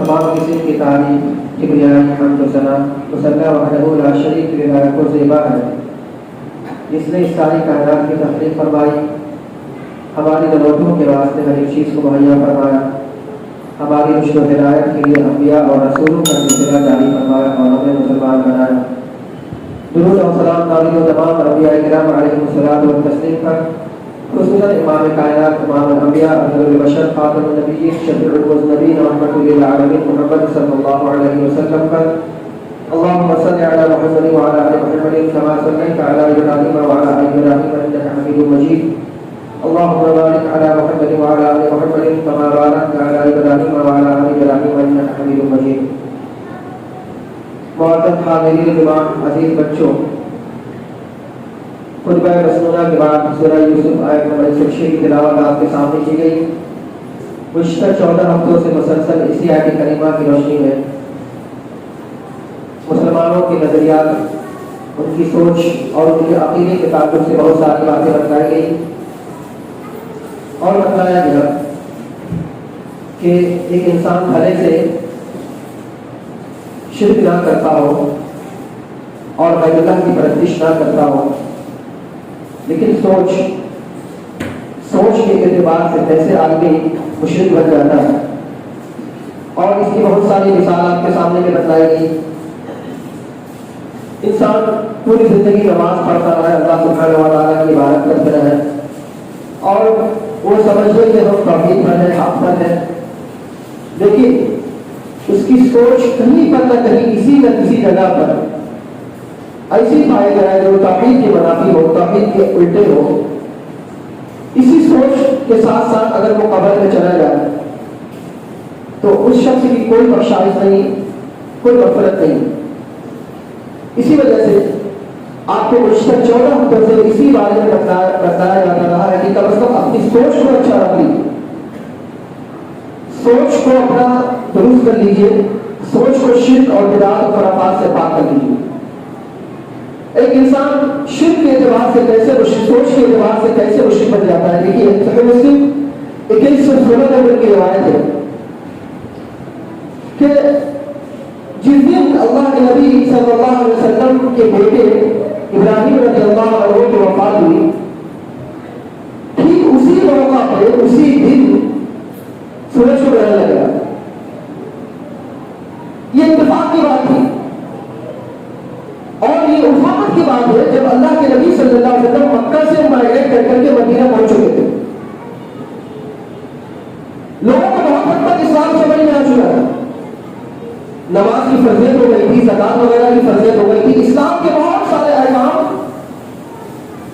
تمام قسم کی تعریف کبریائی حمد و ثنا اس اللہ وحدہ لا شریک لہ کو زیبا ہے جس نے اس ساری کائنات کی تخلیق فرمائی، ہماری ضرورتوں کے واسطے ہر ایک چیز کو مہیا فرمایا، ہماری رشد و ہدایت کے لیے انبیاء اور رسولوں کا سلسلہ جاری فرمایا اور ہمیں مسلمان بنایا۔ درود و سلام تعلیم و تمام انبیاء کرام علیہ الصلوۃ والتسلیم پر، خصوصاً امام کائنات امام الانبیاء افضل البشر خاتم النبیین شفیع المذنبین رحمۃ للعالمین محمد صلی اللہ علیہ وسلم پر۔ اللهم صل على محمد وعلى ال محمد كما صليت على ابراهيم وعلى ال ابراهيم انك حميد مجيد۔ اللهم بارك على محمد وعلى ال محمد كما باركت على ابراهيم وعلى ال ابراهيم انك حميد مجيد۔ معزز حاضرین جماعت، عزیز بچوں، خطبہ مسنونہ کے بعد سورہ یوسف آیت نمبر 106 کی تلاوت آپ کے سامنے کی گئی۔ گزشتہ 14 ہفتوں سے مسلسل اسی آیت کریمہ کی روشنی میں مسلمانوں کے نظریات، ان کی سوچ اور ان کے عقیدے کے تعلق سے بہت ساری باتیں بتائی گئی اور بتایا گیا کہ ایک انسان بھلے سے شرک نہ کرتا ہو اور بیت اللہ کی پرستش نہ کرتا ہو، لیکن سوچ کے اعتبار سے کیسے آدمی مشرک بن جاتا ہے، اور اس کی بہت ساری مثال آپ کے سامنے میں بتائی گئی۔ انسان پوری زندگی نماز پڑھتا رہے، اللہ سبحانہ و تعالیٰ کی عبادت کرتے رہے اور وہ سمجھتے کہ ہم توحید پر ہیں، حق پر ہیں، لیکن اس کی سوچ کہیں پر نہ کہیں کسی نہ کسی جگہ پر ایسی پائے جائے جو توحید کے منافی ہو، توحید کے الٹے ہو۔ اسی سوچ کے ساتھ ساتھ اگر وہ قبر میں چلا جائے تو اس شخص کی کوئی بخشائش نہیں، کوئی مغفرت نہیں۔ اسی وجہ سے آپ کو گزشتہ 14 ہفتوں سے اسی بارے میں بتایا جاتا رہا ہے کہ کم از کم اپنی سوچ کو اچھا رکھ لیجیے، سوچ کو اپنا درست کر لیجیے، سوچ کو شرک اور بدعت اور خرافات سے پاک کر لیجیے۔ ایک انسان شرک کے اعتبار سے کیسے سوچ کے اعتبار سے کیسے مشرک بن جاتا ہے، دیکھیے صحیح مسلم 2116 نمبر کی روایت ہے کہ جس دن اللہ کے نبی صلی اللہ علیہ وسلم کے بیٹے ابراہیم رضی اللہ عنہ کی وفات ہوئی، ٹھیک اسی موقع پہ اسی دن سورج کو گرہن لگا۔ یہ اتفاق کی بات تھی اور یہ اس وقت کی بات ہے جب اللہ کے نبی صلی اللہ علیہ وسلم مکہ سے مائگریٹ کر کے مدینہ پہنچ چکے تھے۔ لوگوں کو بہت حد تک اسلام سمجھ میں آ چکا تھا، نماز کی فرضیت ہو گئی تھی، زکات وغیرہ کی فرضیت ہو گئی تھی، اسلام کے بہت سارے احکام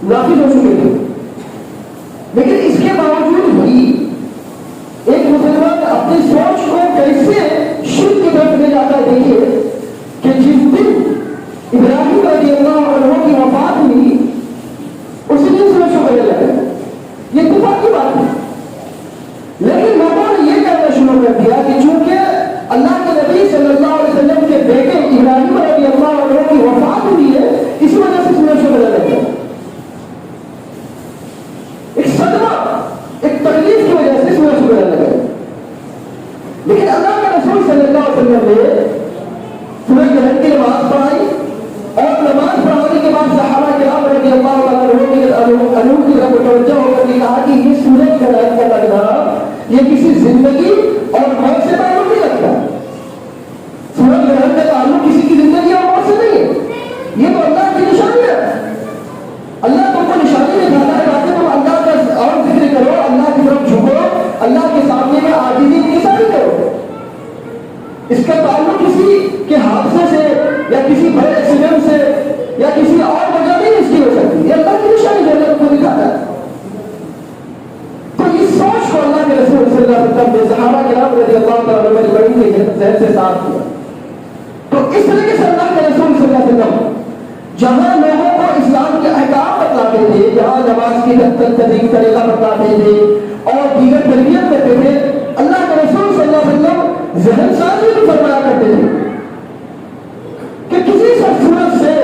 نافذ ہو چکے تھے، لیکن اس کے باوجود بھی ایک مسلمان اپنی سوچ کو کیسے شرک کی طرف لے جاتا ہے۔ دیکھیے کہ جس دن ابراہیم رضی اللہ عنہ کی وفات ہوئی اسی دن سورج کو گرہن لگا۔ یہ اتفاق کی بات ہے، لیکن لوگوں نے یہ کہنا شروع کر دیا کہ چونکہ اللہ کے نبی صلی اللہ علیہ وسلم کے بیٹے ابراہیم رضی اللہ عنہ کی وفات ہوئی ہے، اس وجہ سے سورج کو گرہن لگا۔ ایک صدمہ، ایک تکلیف کی وجہ سے سورج کو گرہن لگا، لیکن اللہ کے رسول صلی اللہ علیہ وسلم نے سورج گرہن کی نماز پڑھائی اور نماز پڑھانے کے بعد صحابہ کرام رضی اللہ عنہ کی طرف متوجہ ہو کر کہا کہ یہ سورج گرہن کا لگنا یہ کسی زندگی اور موت سے تعلق نہیں رکھتا۔ سورج گرہن کا تعلق کسی کی زندگی اور موت سے نہیں ہے، یہ تو اللہ کی نشانی ہے۔ اللہ تم کو نشانی دکھاتا ہے تاکہ تم اللہ کا اور ذکر کرو، اللہ کی طرف جھکو، اللہ کے سامنے میں عاجزی کی نشانی کرو۔ اس کا تعلق کسی کے حادثے سے یا کسی بڑے ایکسیڈنٹ سے یا کسی اور وجہ نہیں اس کی ہو سکتی، یہ اللہ کی نشانی جو اللہ کو دکھاتا ہے۔ تو اس سوچ کو اللہ کے رسول صلی اللہ علیہ وسلم نے صحابہ کرام رضی اللہ تعالیٰ عنہ کی بڑی ذہن سے صاف کیا۔ تو اس طریقے سے اللہ کے رسول صلی اللہ علیہ وسلم جہاں لوگوں کو اسلام کے احکام بتلاتے تھے، جہاں نماز کی طریقہ بتلاتے تھے اور دیگر تربیت کرتے تھے، اللہ کے رسول صلی اللہ علیہ وسلم ذہن سازی بھی فرمایا کرتے تھے کہ کسی سب صورت سے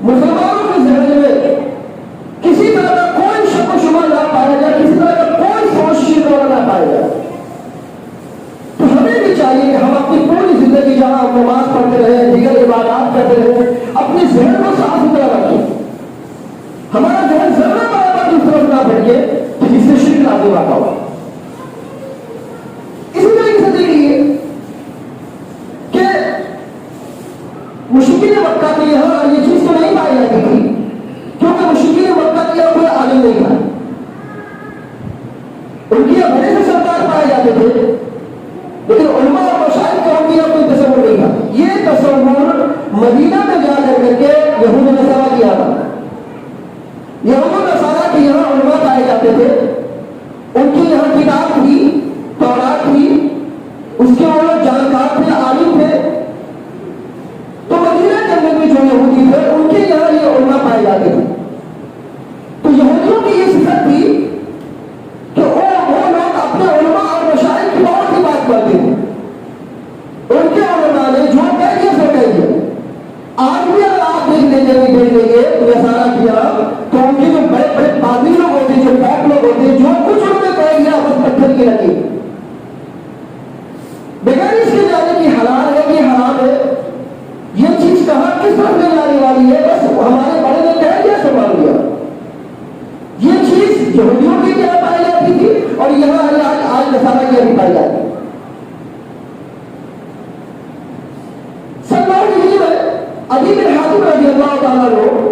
مسلمانوں کے ذہن میں کسی طرح کا کوئی شک و شبہ نہ پایا جائے، کسی طرح کا کوئی سوچ شرک نہ پایا جائے۔ تو ہمیں بھی چاہیے کہ ہم کے کہ جس سے شرک لازم آتا ہوا. اسی طریقے سے دیکھیے کہ مشرکین مکہ کے یہاں یہ چیز تو نہیں پائی جاتی تھی کیونکہ مشرکین مکہ کے یہاں کوئی عالم نہیں تھا. ان کی یہاں بڑے سے سردار پائے جاتے تھے لیکن علماء اور مشائخ کا ان کی یہاں کوئی تصور نہیں تھا. یہ تصور مدینہ میں جا کر کے یہود نصارہ کیا تھا. یہود نصارہ کے یہاں علماء پائے جاتے تھے. ان کی یہاں کتاب تھی، تورات تھی، اس کے وہ لوگ جانکار تھے، عالم تھے. تو مدینہ جنت میں جو یہودی تھے ان کے یہاں یہ علماء پائے جاتے تھے. تو یہودیوں کی یہ صفت تھی کہ وہ لوگ اپنے علماء اور مشائخ کی بہت ہی بات کرتے تھے. ان کے علماء نے جو کہہ دیا سو کہہ دیا. آج بھی اگر آپ دیکھ لیں گے نصارہ کیا تو ان کے جو بڑے بڑے پادری لوگ ہوتے ہیں، جو پاک لوگ ہوتے ہیں، جو کچھ انہوں نے کہہ دیا بس پتھر کی لکیر بغیر اس کے جانے کی حلال ہے کہ حرام ہے، یہ چیز کہاں کس طرف لے جانے والی ہے، بس ہمارے بڑے نے کہہ دیا سو مان لیا. یہ چیز یہودیوں کی کیا پائی جاتی تھی اور یہاں آج نصارہ کی بھی پائی جاتی ہے. علی بن حاتم رضی اللہ تعالیٰ عنہ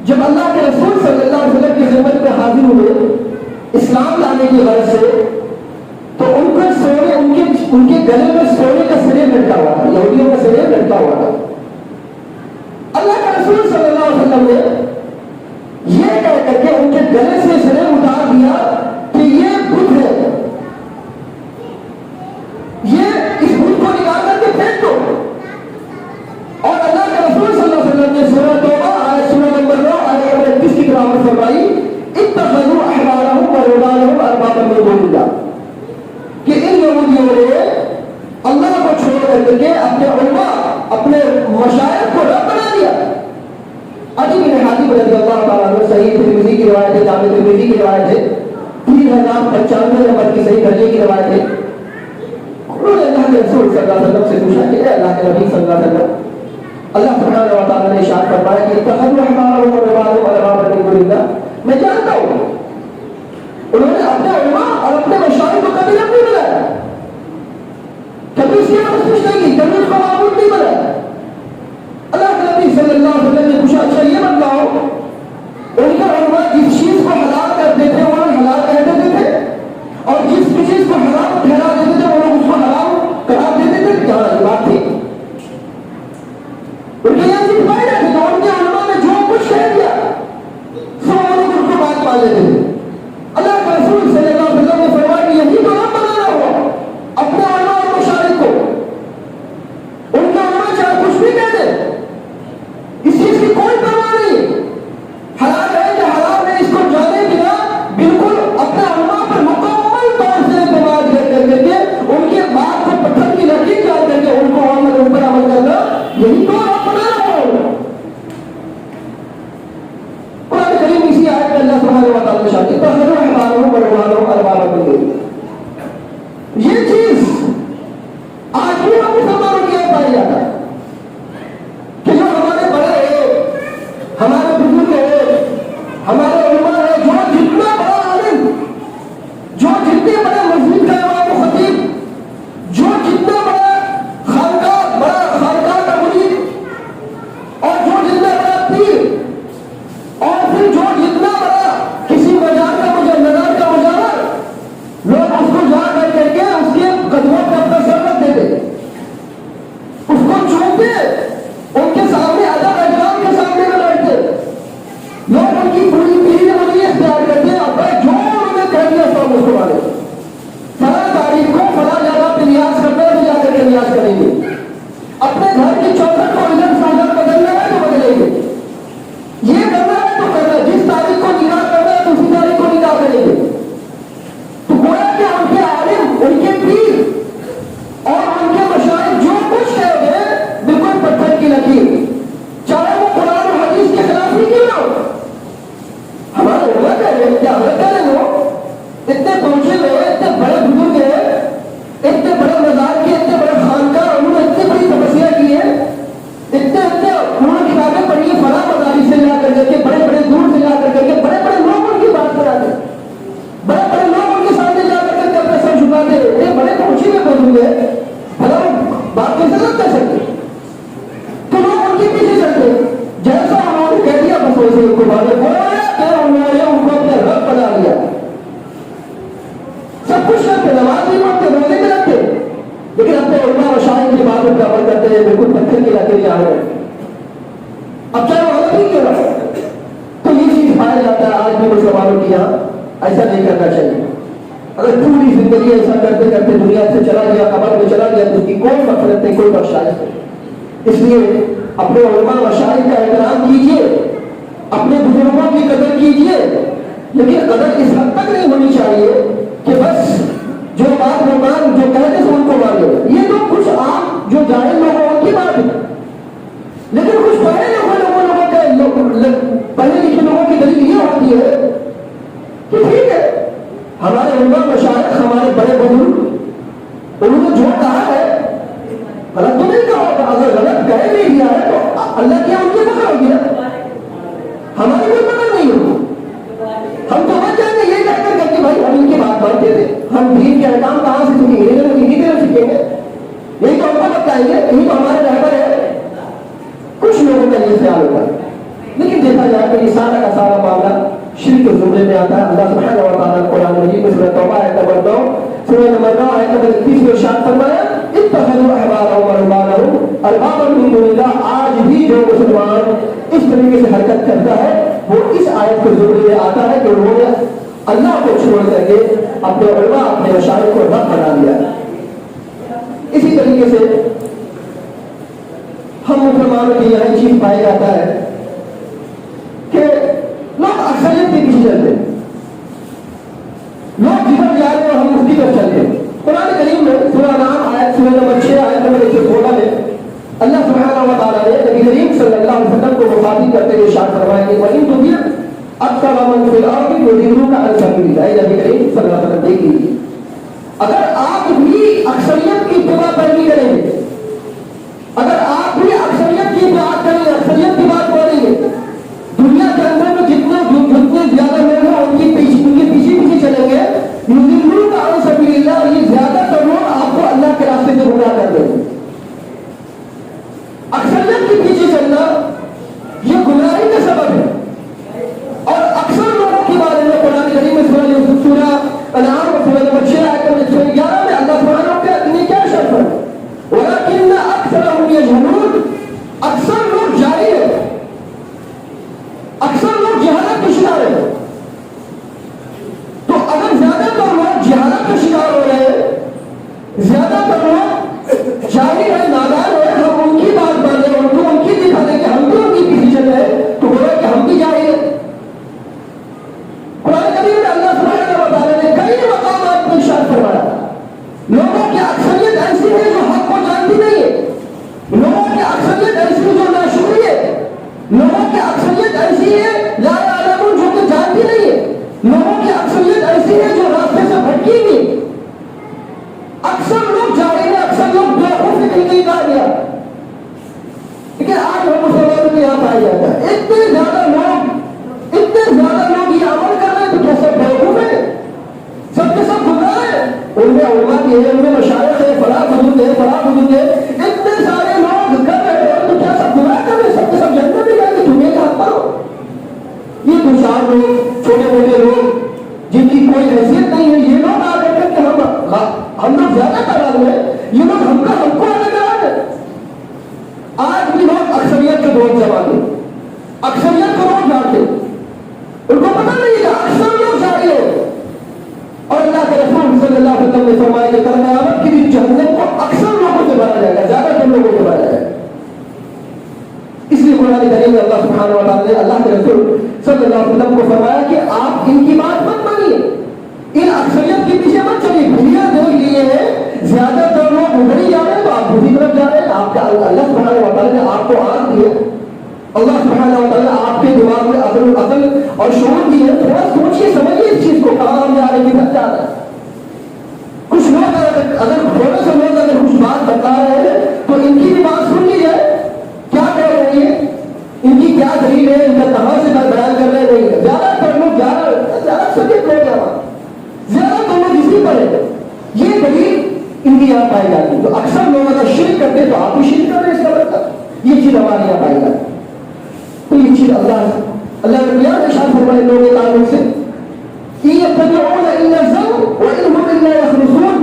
جب اللہ کے رسول صلی اللہ علیہ وسلم کی خدمت میں حاضر ہوئے اسلام لانے کی غرض سے، تو ان کے سونے ان کے گلے میں سونے کا سلیب لٹکا ہوا تھا، یہودیوں کا سلیب لٹکا ہوا تھا. اللہ کے رسول صلی اللہ علیہ وسلم نے یہ کہہ کر کے ان کے گلے سے سلیب اتار دیا کہ یہ بت ہے، یہ اس بت کو نکال کر کے پھینک دو. اور اللہ کے رسول صلی اللہ علیہ وسلم نے سورہ توبہ آیت سورہ نمبر 9 آیت نمبر 31 کی تلاوت فرمائی، اتخذوا احبارهم ورهبانهم اربابا من دون اللہ، کہ ان یہودیوں نے اللہ کو چھوڑ کر کے اپنے علماء اپنے مشائخ کو رب بنا دیا. علی بن حاتم رضی اللہ تعالیٰ عنہ صحیح ترمذی کی روایت ہے، جامع ترمذی کی روایت ہے، 3095 نمبر کی صحیح درجے کی روایت ہے. انہوں نے اللہ کے رسول صلی اللہ علیہ وسلم سے پوچھا کہ اے اللہ کے نبی صلی اللہ علیہ وسلم، اللہ سبحانہ و تعالیٰ نے ارشاد فرمایا کہ اتخذوا احبارهم ورهبانهم اربابا من دون اللہ. میں جانتا ہوں انہوں نے اپنے علماء اور اپنے مشائخ کو کبھی رب نہیں بنایا، کبھی اس کی پرستش نہیں کی، کبھی اس کو معبود نہیں بنایا. اللہ کے نبی صلی اللہ علیہ وسلم نے پوچھا اچھا یہ بتلاؤ ان کے علماء جس چیز کو حلال کرتے تھے وہ لوگ حلال کہہ دیتے تھے اور جس چیز کو حرام ٹھہرا دیتے تھے وہ لوگ اس کو حرام قرار دیتے تھے؟ کیا بات تھی؟ ان کے یہاں چیز پائی جاتی تو ان کے علماء نے جو کچھ کہہ دیا سو وہ لوگ ان کو بات مان لیتے تھے. اللہ کے رسول صلی اللہ علیہ وسلم نے فرمایا کہ یہی تو رب بنانا ہوا اپنے علماء اور مشائخ کو. ان کے علماء چاہے کچھ بھی کہہ دیں، اس چیز کی کوئی پرواہ نہیں، حلال ہے کہ حرام ہے اس کو جانے بنا بالکل اپنے علماء پر مکمل طور سے اعتماد کر کے ان کی بات کو پتھر کی لکیر جان کر کے ان کو ان پر عمل کرنا، یہی تو رب بنانا ہوا. قرآن کریم اسی آیت میں اللہ سبحانہ و تعالیٰ نے ارشاد کیا اتخذوا احبارهم ورهبانهم اربابا من دون اللہ. یہ چیز آج بھی ہم مسلمانوں کے یہاں پائی جاتا ہے کہ جو ہمارے بڑے ہیں، ہمارے بزرگ ہیں، ہمارے علماء ہیں، جو جتنا بڑا عالم، جو جتنے بڑے مسجد کا امام و خطیب، جو جتنا بڑا خانقاہ کا مرید، اور جو جتنا بڑا پیر، اور پھر جو جتنا بڑا کسی مزار کا نظر کا مجاور، لوگ اس کو جا کر کے اس کے قدموں پہ اپنا سر رکھ دیتے، اس کو چومتے، ان کے سامنے ادب احترام کے سامنے میں بیٹھتے، لوگ ان کی پوری پیری وہی اختیار کرتے، اب جو انہوں نے کہہ دیا سب اس کو مانے. فلاں تاریخ کو فلاں جگہ پہ نیاز کرنا ہے تو جا کر کے نیاز کریں گے، اپنے گھر کی چوکھٹ کو ادھر سے ادھر بدلنا ہے تو بدلیں گے، یہ کرنا ہے تو کرنا ہے، جس تاریخ کو نکاح کرنا ہے تو اسی تاریخ کو نکاح کریں گے. تو گویا کہ ان کے عالم، ان کے پیر اور ان کے مشائخ جو کچھ کہہ گئے بالکل پتھر کی لکیر، چاہے وہ قرآن و حدیث کے خلاف ہی کیوں نہ ہو. ہمارے علماء کہہ رہے ہیں کیا غلط کہہ رہے ہو، اتنے پہنچے کو مانے انہوں نے ان کو اپنے رب بنا لیا. سب کچھ کرتے, نماز نہیں پڑھتے, روزے بھی رکھتے, لیکن اپنے علماء و شاہد کی باتوں پر عمل کرتے ہیں, بالکل پتھر کی لکیر جا رہے ہیں. اب چاہے وہ غلط ہی کیوں رہا, تو یہ چیز پایا جاتا ہے آج بھی مسلمانوں کی یہاں. ایسا نہیں کرنا چاہیے. اگر پوری زندگی ایسا کرتے کرتے دنیا سے چلا گیا, قبر میں چلا گیا, تو اس کی کوئی مغفرت نہیں, کوئی بخشائش نہیں. اس لیے اپنے علماء مشائخ کا احترام کیجیے, اپنے بزرگوں کی قدر کیجیے, لیکن قدر اس حد تک نہیں ہونی چاہیے کہ بس جو بات مکان جو کہتے ہیں ان کو مانو. یہ تو کچھ عام جو جاہل لوگ ہیں ان کی بات ہے, لیکن کچھ پڑھے لوگوں کا پڑھے لکھے لوگوں کی دلیل یہ ہوتی ہے کہ ٹھیک ہے ہمارے علماء مشائخ ہمارے بڑے بزرگ انہوں نے جو کہا ہے غلط تو نہیں کہا ہوگا, اگر غلط کہہ بھی دیا ہے تو اللہ کیا ان کی پکڑ ہوگی نا, ہماری کوئی پکڑ نہیں ہوگی. ہم تو بچ جائیں گے یہ کہہ کر کہ بھائی ہم ان کی بات مانتے تھے, ہم دین کے احکام کہاں سے سیکھیں گے, انہیں طرف سیکھیں گے, یہی تو ہم کو بتائیں گے, یہی تو ہمارے رہبر ہے. کچھ لوگوں کا یہ خیال ہوتا ہے, لیکن دیکھا جائے کہ یہ سارا کا سارا معاملہ شرک کے زمرے میں آتا ہے. اللہ سبحانہ و تعالیٰ قرآن مجید میں سورہ توبہ آیت نمبر 9 سورہ نمبر 9 آیت نمبر 21 میں ارشاد فرمایا اتخذوا احبارهم ورهبانهم اربابا من دون اللہ. آج بھی جو مسلمان اس طریقے سے حرکت کرتا ہے وہ اس آیت کے زمرے میں آتا ہے کہ انہوں نے اللہ کو چھوڑ کر کے اپنے علماء اپنے مشائخ کو رب بنا لیا. اسی طریقے سے ہم مسلمانوں کی یہی چیز پائی جاتا ہے کہ لوگ اکثریت کے پیچھے چلتے ہیں, لوگ جدھر جا رہے ہیں ہم مفتی پر چلتے ہیں. قرآن کریم میں سورہ نام آیت سورہ نمبر 6 آیت نمبر 116 میں اللہ سبحانہ و تعالیٰ نے نبی کریم صلی اللہ علیہ وسلم کو مخاطب کرتے ہوئے ارشاد فرمایا کہ وَإِن تُطِعْ أَكْثَرَ مَن فِي الْأَرْضِ يُضِلُّوكَ عَن سَبِيلِ اللَّهِ. اے نبی کریم صلی اللہ علیہ وسلم دیکھ لیجیے, اگر آپ بھی اکثریت کی اتباع پیروی کریں گے, اگر آپ بھی اکثریت کی بات کریں گے, اکثریت کی بات بولیں گے, دنیا کے اندر میں جتنے زیادہ لوگ ہیں ان کے پیچھے چلیں گے, یضلوک عن سبیل اللہ, یہ زیادہ تر لوگ آپ کو اللہ کے راستے سے گمراہ کر دیں گے. اکثریت کے پیچھے چلنا یہ گمراہی کا سبب ہے. اور اکثر لوگوں کے بارے میں قرآن کریم میں سورہ انعام اور سورہ نمبر 6 آیت نمبر 111 میں اللہ سبحانہ نے کیا شرط ہے وَلَكِنَّ أَكْثَرَهُمْ يَجْهَلُونَ. اکثر لوگ جاہل ہیں, اکثر لوگ جہالت کے شکار ہیں. تو اگر زیادہ تر لوگ جہالت کے شکار ہو رہے ہیں, زیادہ تر لوگ جاہل ہیں, نادان ہیں, ہم ان کی بات مان لیں, ان کو ان کی دکھا دیں کہ ہم بھی ان کی پیچھے چل رہے ہیں, تو بولا کہ ہم بھی جاہل ہیں. قرآن کریم میں اللہ سبحانہ و تعالیٰ نے کئی مقامات پر ارشاد فرمایا لوگوں کی اکثریت ایسی ہے جو حق کو جانتی نہیں ہے, لوگوں کی اکثریت ایسی ہے جو ناشکری ہے, لوگوں کی اکثریت ایسی ہے لا یعلمون جو کہ جانتی نہیں ہے, لوگوں کی اکثریت ایسی ہے جو راستے سے بھٹکی ہوئی. اکثر لوگ جاہل ہیں, اکثر لوگ بیوقوف سے نہیں کہا گیا, لیکن آج ہم مسلمانوں کے یہاں پایا جاتا ہے اتنے زیادہ لوگ یہ عمل کر رہے ہیں, تو کیا سب بیوقوف ہیں, سب کے سب گمراہ ہیں. ان میں علماء کی ہے, ان میں مشائخ ہے, فلاں بزرگ ہے, فلاں بزرگ ہے, اتنے سارے لوگ کر رہے ہیں, تو کیا سب گمراہ کر رہے ہیں, سب کے سب جنت میں جائیں گے, تمہیں کہاں پر ہو. یہ دو چار لوگ, چھوٹے موٹے لوگ جن کی کوئی حیثیت نہیں ہے, یہ لوگ آ کر کے ہم لوگ زیادہ تعداد میں, یہ لوگ ہم کو الگ کرا دیں. آج بھی لوگ اکثریت کے دوست جماتے, اکثریت کو لوگ جانتے, ان کو پتہ نہیں ہے, اکثر لوگ جاہل ہیں. اور اللہ کے رسول صلی اللہ علیہ وسلم نے فرمایا کہ کل قیامت کے دن جہنم کو اکثر لوگوں سے بھرا جائے گا, زیادہ تر لوگوں سے بھرا جائے گا. اس لیے قرآن کریم میں اللہ سبحانہ و تعالیٰ نے اللہ کے رسول صلی اللہ علیہ وسلم کو فرمایا کہ آپ ان کی بات مت مانیے, ان اکثریت کے پیچھے مت چلیے. دنیا دیکھ لیے ہیں زیادہ تر لوگ ادھر ہی جا رہے ہیں, تو آپ دوسری طرف جا رہے ہیں. آپ کا اللہ سبحانہ و تعالیٰ نے آپ کو آنکھ دی ہے, اللہ سبحانہ و تعالیٰ آپ کے دماغ میں عقل اور شعور دی ہے. تھوڑا سوچیے سمجھیے اس چیز کو, کہاں ہم جا رہے ہیں, کدھر جا رہے ہیں. کچھ لوگ اگر تھوڑے سے لوگ اگر کچھ بات بتا رہے ہیں تو ان کی بھی بات سن لی جائے, کیا کہہ رہے ہیں, ان کی کیا دلیل ہے, ان کا کہاں سے بیان کر رہے ہیں. نہیں, زیادہ تر لوگ زیادہ سبھی لوگ زیادہ تر لوگ اسی پر ہے, یہ دلیل ان کی یہاں پائی جاتی ہے. تو اکثر لوگ اگر شرک کرتے تو آپ بھی شرک کر رہے ہیں, اس کا مطلب یہ چیز ہمارے یہاں پائی جاتی ہے. تو یہ چیز اللہ اللہ نے بیان ارشاد فرمائے لوگوں کے تعلق سے يتبعون الا الظن وان هم الا يخرصون،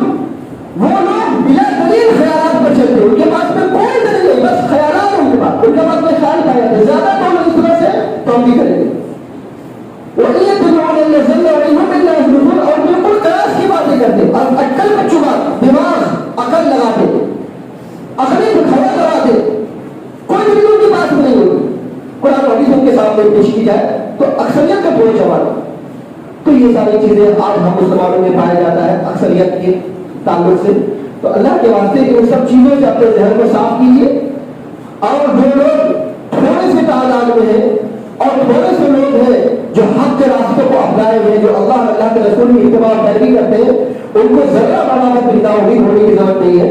وہ لوگ بلا دلیل خیالات پر چلتے ہیں، ان کے پاس میں کوئی دلیل نہیں، بس خیالات ان کے پاس میں خیال پایا جاتا ہے، زیادہ تو ہم اس طرح سے تو ہم بھی کریں گے. وَإِن يَتَّبِعُونَ إِلَّا الظَّنَّ وَإِن هُمْ إِلَّا يَخْرُصُونَ، اور بالکل قیاس کی باتیں کرتے ہیں، اور عقل پر چبا دماغ عقل لگاتے، عقلی خیال لگاتے، کوئی دلیل ان کے پاس میں نہیں ہوگی. قرآن و حدیث ان کے سامنے پیش کی جائے تو اکثریت کا تھوڑا جواب. تو یہ ساری چیزیں آج ہم مسلمانوں میں پایا جاتا ہے اکثریت کے تعلق سے. تو اللہ کے واسطے کہ ان سب چیزوں سے اپنے ذہن کو صاف کیجیے، اور جو لوگ تھوڑے سے تعداد میں ہیں اور تھوڑے سے لوگ ہیں جو حق کے راستوں کو اپنائے ہوئے، جو اللہ اللہ کے رسول کی اتباع و پیروی کرتے ہیں، ان کو ذرا بڑا ہونے کی ضرورت نہیں ہے،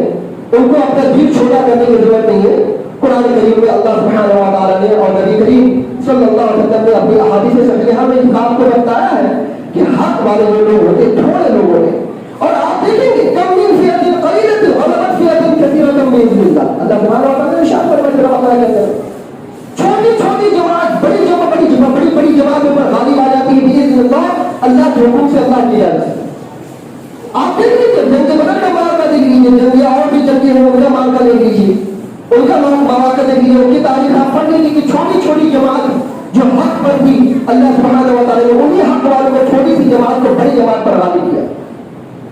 ان کو اپنا دل چھوٹا کرنے کی ضرورت نہیں ہے. قرآن کریم میں اللہ سبحانہ و تعالیٰ نے اور نبی کریم صلی اللہ علیہ وسلم نے اپنی احادیث صحیحہ میں اس بات کو بتایا ہے کہ حق والے جو لوگ ہوتے تھوڑے لوگ ہوتے. اور آپ دیکھیں گے کم من فئۃ قلیلۃ غلبت فئۃ کثیرۃ بإذن اللہ. اللہ سبحانہ و تعالیٰ نے ارشاد فرمایا چھوٹی چھوٹی جماعت بڑی جماعتوں پر غالب آ جاتی ہے بإذن اللہ، اللہ کے حکم سے، اللہ کی اجازت سے. آپ دیکھ لیجیے جنگ بدر کا مواقع دیکھ لیجیے، جنگ اور بھی جنگیں ہیں ان کا مواقع دیکھ لیجیے، ان کا مواقع دیکھ لیجیے، ان کی تاریخ آپ پڑھ لیجیے کہ چھوٹی چھوٹی جماعت جو حق پر تھی، اللہ سبحانہ و تعالیٰ نے انہیں حق والوں کو چھوٹی سی جماعت کو بڑی جماعت پر غالب کیا.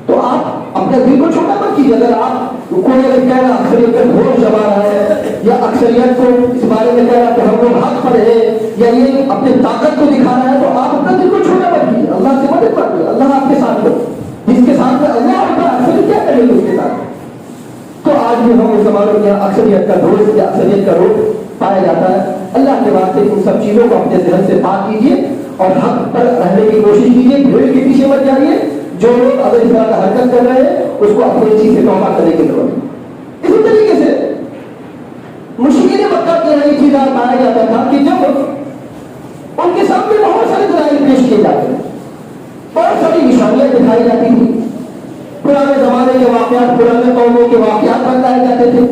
تو آپ اپنے دل کو چھوٹا مت کیجیے. اگر آپ کوئی اگر کہہ رہا اکثریت کا گھوڑ جما رہا ہے یا اکثریت کو اس بارے میں کہہ رہا کہ ہم لوگ حق پر ہیں یا یہ اپنے طاقت کو دکھا رہا ہے، تو آپ اپنے دل کو چھوٹا مت کیجیے. اللہ سے مدد مانگیے، اللہ آپ کے ساتھ ہو، جس کے ساتھ میں اللہ ہوتا ہے اکثریت کیا کرے گی اس کے ساتھ. تو آج بھی ہم مسلمانوں کے یہاں اکثریت کا دوست یا اکثریت کا روح پایا جاتا ہے. اللہ کے واسطے ان سب چیزوں کو اپنے ذہن سے پاک کیجیے اور حق پر رہنے کی کوشش کیجیے، بھیڑ کے پیچھے مت جائیے. جو لوگ اگر اس طرح کا حرکت کر رہے ہیں اس کو اپنی چیز سے توبہ کرنے کی ضرورت ہے. اسی طریقے سے مشرکین مکہ کے یہاں یہ چیز پایا جاتا تھا کہ جب ان کے سامنے بہت سارے دلائل پیش کیے جاتے ہیں، بہت ساری نشانیاں دکھائی جاتی تھی، پرانے زمانے کے واقعات، پرانے قوموں کے واقعات بتائے جاتے تھے،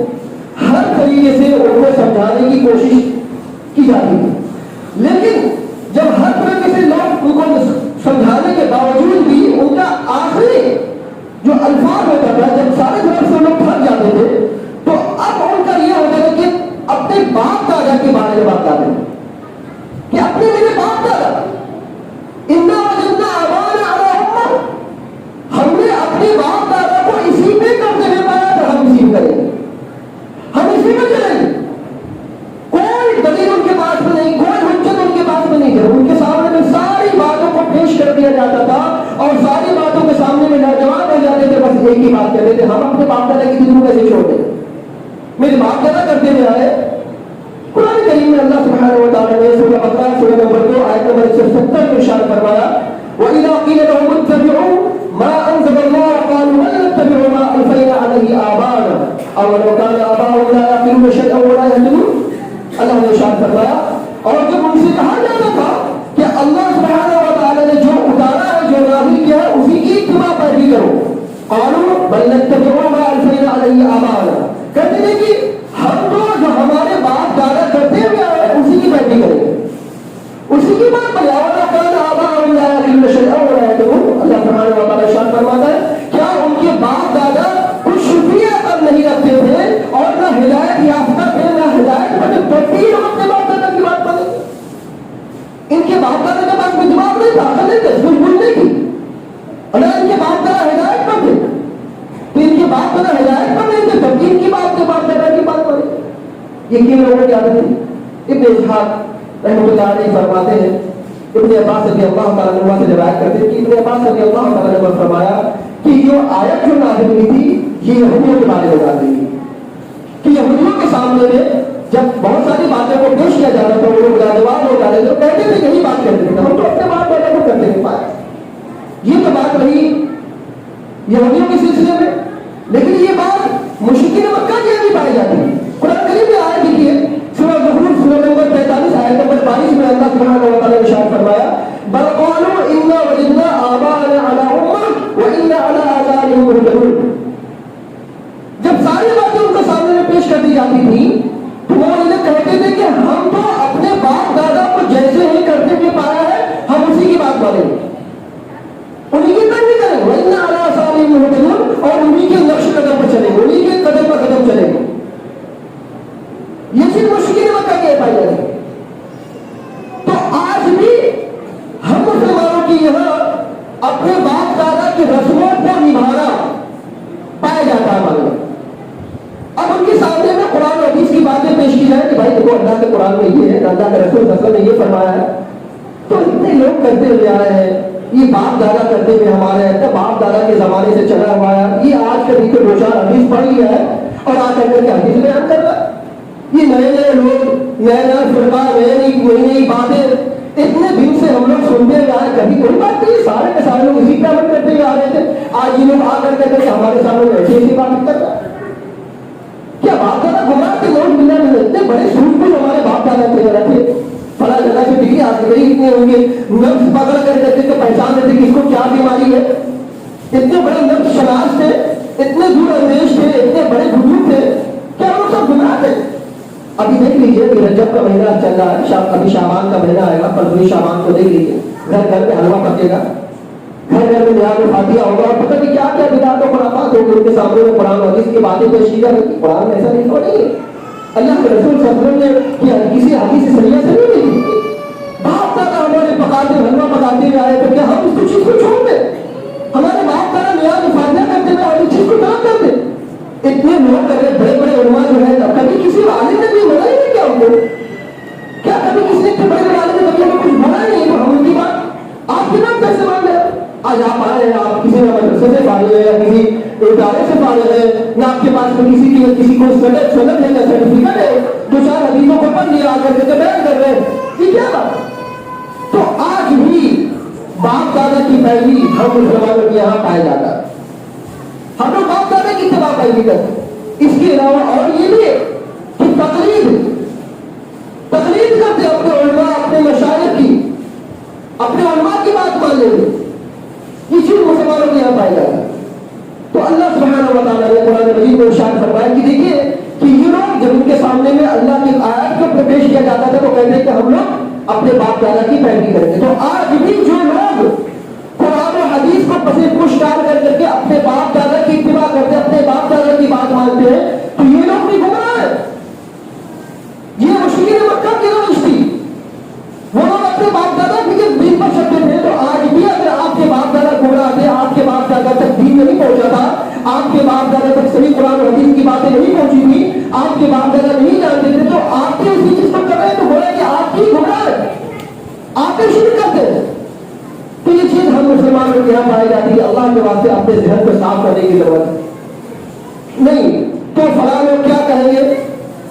ہر طریقے سے ان کو سمجھانے کی کوشش کی جاتی تھی. لیکن جب ہر طریقے سے لوگ ان کو سمجھانے کے باوجود بھی ان کا آخری جو الفاظ ہوتا تھا، جب سارے طرف سے لوگ تھک جاتے تھے، تو اب ان کا یہ ہوتا ہے کہ اپنے باپ دادا کے بارے میں بات کرتے ہیں کہ اپنے میرے باپ دادا انا وجدنا آباءنا علی امہ، ہم نے اپنے باپ دادا کو اسی پہ کرتے ہوئے پایا تو ہم اسی میں کریں گے، ہم اسی میں چلیں گے. کوئی دلیل ان کے پاس میں نہیں، کوئی حجت ان کے پاس میں نہیں ہے. ان کے سامنے میں ساری باتوں کو پیش کر دیا جاتا تھا اور ساری باتوں کے سامنے میں نوجوان ہو جاتے تھے، بس ایک ہی بات کہتے تھے، ہم اپنے باپ دادا کی دلوں کیسے چھوڑ دیں، میرے باپ دادا کرتے ہوئے آئے. قرآن کریم میں اللہ سبحانہ و تعالیٰ نے سورہ بقرہ سورہ نمبر 2 آیت نمبر 170 میں ارشاد فرمایا وَإِذَا قِيلَ لَهُمُ اتَّبِعُوا مَا أَنزَلَ اللَّهُ قَالُوا بَلْ نَتَّبِعُ مَا أَلْفَيْنَا عَلَيْهِ آبَاءَنَا أَوَلَوْ كَانَ آبَاؤُهُمْ لَا يَعْقِلُونَ شَيْئًا وَلَا يَهْتَدُونَ. اللہ نے ارشاد فرمایا، اور جب ان سے کہا جاتا تھا کہ اللہ سبحانہ و تعالیٰ نے جو اتارا ہے، جو نازل کیا ہے، اسی کی اتباع پیروی کرو. قالوا بل نتبع ما ألفينا عليه آباءنا، کہتے ہیں کہ ہم تو جو ہمارے باپ دادا کرتے ہوئے آئے اسی کی پیروی کریں گے، اسی کی بات پر. اللہ سبحانہ و تعالیٰ ارشاد فرماتا ہے کیا ان کے باپ دادا کچھ شکریہ عقل نہیں رکھتے تھے اور نہ ہدایت یافتہ تھے، نہ ہدایت پر تو بھی ہم اپنے باپ دادا کی بات مانیں گے. ان کے باپ دادا کے پاس کوئی دماغ نہیں تھا، عقل نہیں تھی سوچ بوجھ کی. اگر ان کے باپ دادا ہدایت پر تھے تو ان کے باپ دادا ہدایت پر نہیں تھے، تب ان کی بات کے باپ دادا کی بات مانیں. یہ کن لوگوں کی عادت ہے؟ ابن اسحاق رحمۃ اللہ علیہ فرماتے ہیں، ابن عباس رضی اللہ تعالیٰ عنہ سے روایت کرتے ہیں کہ ابن عباس رضی اللہ تعالیٰ عنہ نے فرمایا کہ جو آیت جو نازل ہوئی تھی یہ یہودیوں کے بارے میں نازل ہوئی کہ یہودیوں کے سامنے میں جب بہت ساری باتیں کو پیش کیا جا رہا تھا، وہ لوگ لاجواب ہو جا رہے تھے، کہتے تھے یہی بات کرتے تھے، ہم تو اپنے باپ دادا کو کرتے نہیں پائے. یہ تو بات رہی یہودیوں کے سلسلے میں، لیکن یہ بات مشرکین مکہ کی بھی پائی جاتی ہے. قرآن کریم میں آیت لکھی ہے سورہ زخرف سورہ نمبر 45 آیت نمبر 22 میں اللہ سبحانہ و تعالیٰ نے ارشاد فرمایا بل قالوا انا وجدنا آباءنا علی امہ وانا علی آثارہم مہتدون. جب ساری باتیں ان کے سامنے میں پیش کر دی جاتی تھی تو وہ انہیں کہتے تھے کہ ہم تو اپنے باپ دادا کو جیسے ہی کرتے والے ہیں, انہیں کی پیروی کریں گے, اتنا اعلیٰ آسانی اور انہیں کے نقش قدم پر چلیں گے, انہیں کے قدم پر قدم چلیں گے. یہ چیز مشکل وقت کے پائی جاتی ہے. تو آج بھی ہم مسلمانوں کی یہاں اپنے باپ دادا کی رسموں کو نبھانا پایا جاتا ہے ہمارے. اب ان کے سامنے میں قرآن اور حدیث کی باتیں پیش کی جائے کہ بھائی دیکھو اللہ کے قرآن میں یہ ہے, اللہ کے رسول صلی اللہ علیہ وسلم نے یہ فرمایا ہے, تو اتنے لوگ کرتے ہوئے آ رہے ہیں, یہ باپ دادا کرتے ہوئے ہمارے ہیں, باپ دادا کے زمانے سے چلا ہوا ہے, یہ آج کبھی تو دو چار حدیث پڑھ لیا ہے اور آ کر کے حدیث بیان کر رہا ہے. یہ نئے نئے لوگ نئے نئے فرقہ نئی نئی باتیں اتنے دن سے ہم لوگ سنتے ہوئے آئے, کبھی کوئی بات نہیں, سارے کے سارے لوگ اسی پہ عمل کرتے ہوئے آ رہے تھے. آج یہ لوگ آ کر کے ہمارے سامنے ایسی ایسی بات کر رہا ہے. کیا باپ دادا گمراہ کے لوگ ملنے میں اتنے بڑے سوچ بھی ہمارے باپ دادا تھے رکھے, فلاں جگہ سے ڈگری حاصل کری, اتنے ان کے نفس پکڑ کر دیتے تو پہچان دیتے کہ اس کو کیا بیماری ہے. اتنے بڑے نفس شناس تھے, اتنے دور اندیش تھے, اتنے بڑے بزرگ تھے, کیا وہ سب گمراہ تھے؟ ابھی دیکھ لیجیے کہ رجب کا مہینہ چل رہا ہے, ابھی شعبان کا مہینہ آئے گا, فروری شعبان کو دیکھ لیجیے, گھر گھر میں حلوہ پکے گا, گھر گھر میں نیاز فاتحہ ہوگا, اور پتہ نہیں کیا کیا بدعت و خرافات ہوگی. ان کے سامنے میں قرآن و حدیث کی باتیں پیش کی جائیں گی. قرآن میں ایسا نہیں ہو نہیں ہے. اللہ کے رسول صلی اللہ علیہ وسلم نے کسی حدیث صحیحہ سے نہیں ملی. باپ دادا ہمارے پکاتے حلوہ پکاتے ہوئے آئے تو کیا ہم اس کو چیز کو چھوڑ دیں؟ ہمارے باپ دادا نیاز فاتحہ کرتے ہوئے اور اس چیز کو کام کر دیں؟ اتنے لوگ کر رہے, بڑے بڑے علماء جو ہے, کبھی کسی عالم نے بھی بولا ہی نہیں کیا ان کو, کیا کبھی کسی نے بڑے بڑے عالم نے کبھی کچھ بولا ہی نہیں, تو ہم ان کی بات آپ کے نام کیسے مان رہے ہیں؟ آج آپ آئے ہیں, آپ کسی نہ مدرسے سے فارغ ہے یا کسی ادارے سے فارغ ہے, نہ آپ کے پاس کسی کو سند ہے یا سرٹیفکیٹ ہے, دو چار حدیثوں کو پڑھ لیا آ کر کے بیان کر رہے ہیں, یہ کیا بات؟ تو آج بھی باپ دادا کی پیروی ہم مسلمانوں کے یہاں پایا جاتا ہے. ہم لوگ باپ دادا کی اتباع پیروی کرتے ہیں. اس کے علاوہ اور یہ بھی ہے کہ تقلید کرتے اپنے علماء, اپنے مشائخ کی, اپنے علماء کی بات مان لیں گے. یہ چیز مسلمانوں کے یہاں پائی جاتا ہے. تو اللہ سبحانہ و تعالیٰ نے قرآن مجید میں ارشاد فرمایا کہ دیکھیے کہ یہ لوگ جب ان کے سامنے میں اللہ کی آیات کو پیش کیا جاتا تھا تو کہتے ہیں کہ ہم لوگ اپنے باپ دادا کی پیروی کریں گے. تو آج بھی جو لوگ قرآن و حدیث کو پسے پوش ڈال کر کے اپنے باپ دادا کی اتباع کرتے, اپنے باپ دادا کی بات مانتے ہیں, تو یہ لوگ بھی گمراہ ہیں. یہ مشکل مکہ کی روش تھی, وہ لوگ اپنے باپ دادا کی دین پر چلتے تھے. تو آج بھی اگر آپ کے باپ دادا گمراہ تھے, آپ کے باپ دادا تک دین نہیں پہنچا تھا, آپ کے باپ دادا تک صحیح قرآن و حدیث کی باتیں نہیں پہنچی تھی, آپ کے باپ دادا نہیں جانتے تھے, تو آپ کے اسی چیز پر کر رہے ہیں, تو بولے کہ آپ کی گمراہ ہے, آپ کے شرک کرتے ہیں. تو یہ چیز ہم مسلمانوں کے یہاں پائی جاتی ہے. اللہ کے واسطے اپنے ذہن کو صاف کرنے کی ضرورت ہے. نہیں تو فلاں لوگ کیا کہیں گے,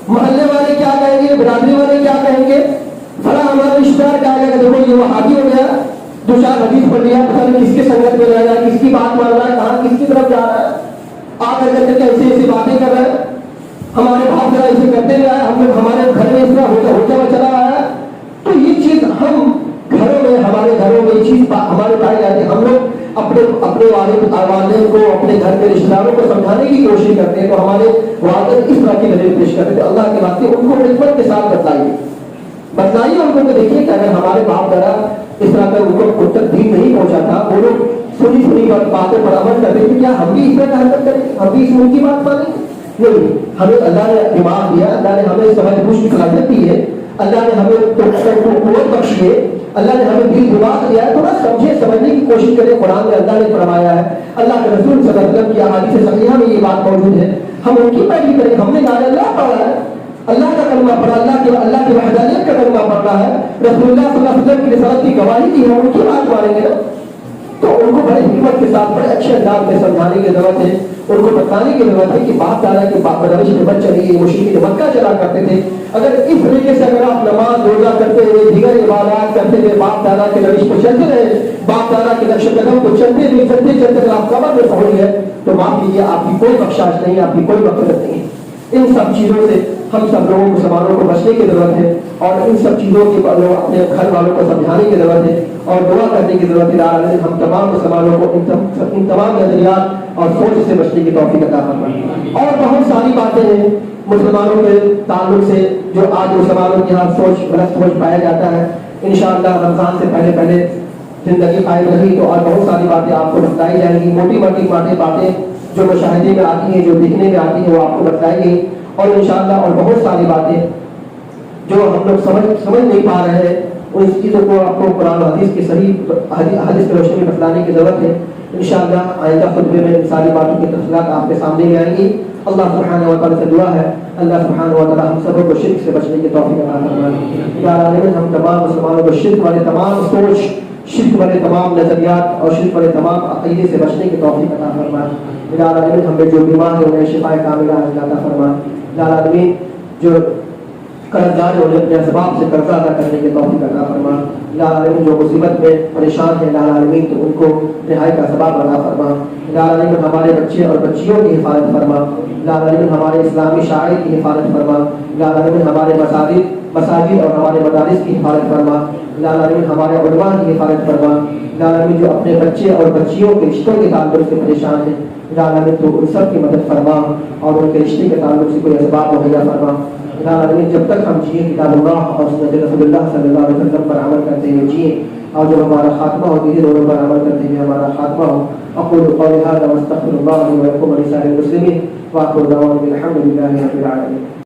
محلے والے کیا کہیں گے, برادری والے کیا کہیں گے, فلاں ہمارا رشتہ دار کیا کہے گا, دیکھو یہ وہابی ہو گیا, دو چار حدیث پڑھ لیا, پتہ نہیں کس کے سنگت میں رہ رہا ہے, کس کی بات مان رہا ہے, کہاں کس کی طرف جا رہا ہے, آ کر کے ایسی ایسی باتیں کر رہے ہیں. ہمارے باپ ذرا ایسے کرتے ہوئے آئے, ہم لوگ ہمارے گھر میں اس طرح ہوتا ہوا چلا آیا ہے. تو یہ چیز ہم گھروں میں, ہمارے گھروں میں یہ چیز ہمارے پائی جاتی ہے. ہم لوگ اپنے والدین کو, اپنے گھر کے رشتہ داروں کو سمجھانے کی کوشش کرتے ہیں, تو ہمارے والدین اس طرح کی دلیل پیش کرتے ہیں. اللہ کے واسطے ان کو حکمت کے ساتھ بتلائیے ان کو, کہ دیکھیے کہ اگر ہمارے باپ دادا اس طرح کا ان کو تک دین نہیں پہنچا تھا, وہ لوگ سنی باتیں پر عمل کرتے تھے, کیا ہم بھی اس طرح حرکت کریں, ہم بھی اس ان کی بات مانیں؟ نہیں, ہمیں اللہ نے دماغ دیا, اللہ نے ہمیں سمجھ بوجھ کی صلاحیت دی ہے, اللہ نے ہمیں قوت بخشی ہے, اللہ نے ہمیں دل دماغ دیا ہے. تھوڑا سمجھے سمجھنے کی کوشش کریں. قرآن میں اللہ نے فرمایا ہے, اللہ کے رسول صلی اللہ علیہ وسلم کی احادیث صحیحہ میں یہ بات موجود ہے, ہم ان کی پیروی کریں. ہم نے لا الہ الا اللہ پڑھا ہے, اللہ کا کلمہ پڑھا, اللہ کی وحدانیت کا کلمہ پڑھا ہے, رسول اللہ صلی اللہ علیہ وسلم کی رسالت کی گواہی دی ہے, ان کی بات مانیں گے نا. تو ان کو بڑے حکمت کے ساتھ, بڑے اچھے انداز میں سمجھانے کی ضرورت ہے, ان کو بتانے کی ضرورت ہے کہ باپ دادا کی روش میں بچ چلی ہے. مشرکین مکہ چلا کرتے تھے. اگر اس طریقے سے اگر آپ نماز روزہ کرتے ہوئے, دیگر عبادات کرتے ہوئے باپ دادا کے روش کو چلتے رہے, باپ دادا کے نقش قدم کو چلتے اگر آپ قبر میں پہنچ گئے, تو معاف کیجیے, آپ کی کوئی بخشاش نہیں, آپ کی کوئی مغفرت نہیں. ان سب چیزوں سے ہم سب لوگوں مسلمانوں کو بچنے کی ضرورت ہے, اور ان سب چیزوں کے اپنے گھر والوں کو سمجھانے کی ضرورت ہے, اور دعا کرنے کی ضرورت ہے. ہم تمام مسلمانوں کو ان تمام نظریات اور سوچ سے بچنے کی توفیق عطا فرمائے. اور بہت ساری باتیں ہیں مسلمانوں کے تعلق سے جو آج مسلمانوں کے یہاں غلط سوچ پایا جاتا ہے. انشاءاللہ رمضان سے پہلے زندگی قائم رہی تو اور بہت ساری باتیں آپ کو بتلائی جائیں گی، موٹی موٹی باتیں جو مشاہدے میں آتی ہیں، جو دیکھنے میں آتی ہیں، وہ آپ کو بتلائی گئی، اور انشاءاللہ اور بہت ساری باتیں جو ہم لوگ سمجھ نہیں پا رہے ہیں، ان چیزوں کو آپ کو قرآن و حدیث کی صحیح حدیث کی روشنی میں بتلانے کی ضرورت ہے۔ انشاءاللہ آئندہ خطبے میں ان ساری باتوں کی تفصیلات آپ کے سامنے میں آئیں گی۔ اللہ سبحانہ و تعالیٰ سے دعا ہے اللہ سبحانہ و تعالیٰ ہم سب کو شرک سے بچنے کی توفیق عطا فرمائے۔ یا عالمین ہم تمام مسلمانوں کو شرک والے تمام سوچ، شرک والے تمام نظریات اور شرک والے تمام عقیدے سے بچنے کی توفیق عطا فرمائے۔ یا عالمین ہم میں جو بیمار ہیں انہیں شفا کاملہ عطا فرمائے۔ یا عالمین جو قرض دار ہے انہیں اپنے اسباب سے قرضہ ادا کرنے کی توفیق عطا فرما۔ یا عالمین جو مصیبت میں پریشان ہیں یا عالمین تو ان کو رہائی کا اسباب عطا فرما۔ یا عالمین ہمارے بچے اور بچیوں کی حفاظت فرما۔ یا عالمین ہمارے اسلامی شاعر کی حفاظت فرما۔ یا عالمین ہمارے مساجد اور ہمارے مدارس کی حفاظت فرما۔ یا عالمین ہمارے علماء کی حفاظت فرما۔ یا عالمین جو اپنے بچے اور بچیوں کے رشتوں کے تعلق سے پریشان ہیں یا عالمین تو ان سب کی مدد فرما اور ان کے رشتے کے تعلق سے کوئی اسباب مہیا فرما۔ یا عالمین جب تک ہم جیے کتاب اللہ اور سنت رسول اللہ صلی اللہ علیہ وسلم پر عمل کرتے ہوئے جیے، اور جب ہمارا خاتمہ ہو دینی دونوں پر عمل کرتے ہوئے ہمارا خاتمہ ہو۔ اقول قولی ھذا واستغفر اللہ لي ولكم ولسائر المسلمين واخر دعوانا الحمد لله رب العالمين۔